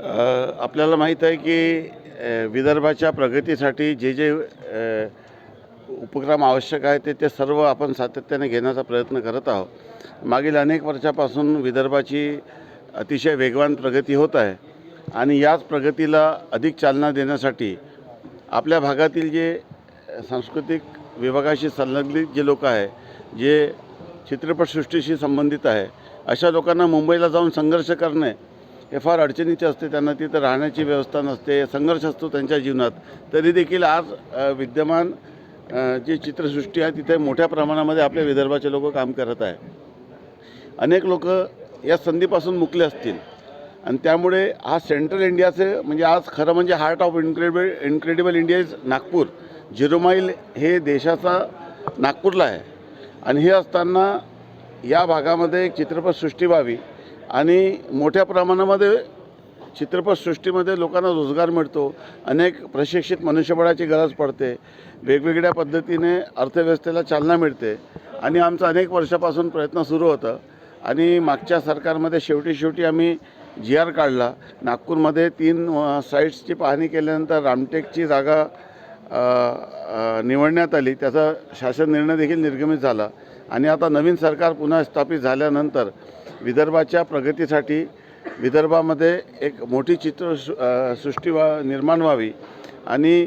आपल्याला माहीत आहे की विदर्भाच्या प्रगतीसाठी जे जे उपक्रम आवश्यक आहे ते सर्व आपण सातत्याने घेण्याचा प्रयत्न करत आहोत। मागील अनेक वर्षापासून विदर्भाची अतिशय वेगवान प्रगती होत आहे आणि याच प्रगतीला अधिक चालना देण्यासाठी आपल्या भागातील जे सांस्कृतिक विभागाशी संलग्नित जे लोक आहे, जे चित्रपटसृष्टीशी संबंधित आहे, अशा लोकांना मुंबईला जाऊन संघर्ष करणे हे फार अडचणीचे असते। त्यांना तिथं राहण्याची व्यवस्था नसते, संघर्ष असतो त्यांच्या जीवनात। तरी देखील आज विद्यमान जी चित्रसृष्टी आहे तिथे मोठ्या प्रमाणामध्ये आपल्या विदर्भाचे लोक काम करत आहे। अनेक लोक या संधीपासून मुकले असतील आणि त्यामुळे हा सेंट्रल इंडियाचे म्हणजे आज खरं म्हणजे heart of incredible India is Nagpur. 0 mile हे देशाचा नागपूरला आहे आणि हे असताना या भागामध्ये चित्रपटसृष्टी व्हावी आणि मोठ्या प्रमाणामध्ये चित्रपटसृष्टीमध्ये लोकांना रोजगार मिळतो, अनेक प्रशिक्षित मनुष्यबळाची गरज पडते, वेगवेगळ्या पद्धतीने अर्थव्यवस्थेला चालना मिळते आणि आमचा अनेक वर्षापासून प्रयत्न सुरू होतं आणि मागच्या सरकारमध्ये शेवटी आम्ही GR काढला। नागपूरमध्ये 3 साईट्सची पाहणी केल्यानंतर रामटेकची जागा निवडण्यात आली, त्याचा शासन निर्णय देखील निर्गमित झाला आणि आता नवीन सरकार पुन्हा स्थापित झाल्यानंतर विदर्भाच्या प्रगतीसाठी विदर्भामध्ये एक मोठी चित्रसृष्टी निर्माण व्हावी आणि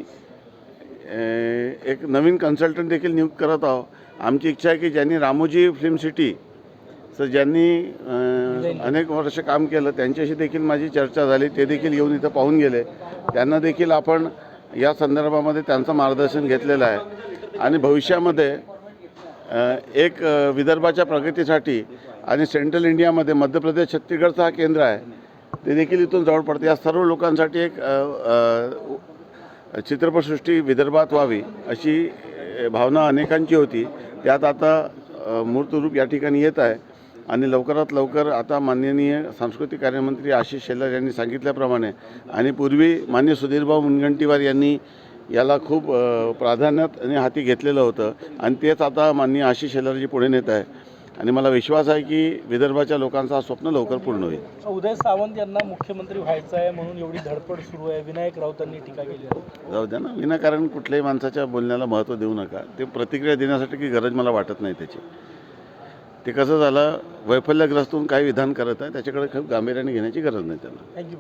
एक नवीन कन्सल्टंट देखील नियुक्त करत आहोत। आमची इच्छा आहे की ज्यांनी रामोजी फिल्म सिटी ज्यांनी अनेक वर्ष काम केलं त्यांच्याशी देखील माझी चर्चा झाली, ते देखील येऊन इथं पाहून गेले। त्यांना देखील आपण या संदर्भामध्ये त्यांचं मार्गदर्शन घेतलेलं आहे आणि भविष्यामध्ये एक विदर्भाच्या प्रगतीसाठी आणि सेंट्रल इंडियामध्ये मध्य प्रदेश छत्तीसगडचं हा केंद्र आहे, ते देखील इथून जवळ पडते। या सर्व लोकांसाठी एक चित्रपटसृष्टी विदर्भात व्हावी अशी भावना अनेकांची होती। त्यात आता मूर्त रूप या ठिकाणी येत आहे आणि लवकरात लवकर आता माननीय सांस्कृतिक कार्यमंत्री आशिष शेलार यांनी सांगितल्याप्रमाणे आणि पूर्वी माननीय सुधीरभाऊ मुनगंटीवार यांनी याला खूप प्राधान्याने हाती घेतलेलं होतं आणि तेच आता माननीय आशिष शेलारजी पुढे नेत आहे आणि मला विश्वास आहे की विदर्भाच्या लोकांचं स्वप्न लवकर पूर्ण होईल। उदय सामंत यांना मुख्यमंत्री व्हायचं आहे म्हणून एवढी धडपड सुरू आहे, विनायक राऊतांनी टीका केली आहे। जाऊ द्या ना, विनाकारण कुठल्याही माणसाच्या बोलण्याला महत्त्व देऊ नका। ते प्रतिक्रिया देण्यासाठी की गरज मला वाटत नाही त्याची। ते कसं झालं, वैफल्यग्रस्त होऊन काही विधान करत आहे, त्याच्याकडे खूप गांभीर्याने घेण्याची गरज नाही त्यांना। थँक्यू।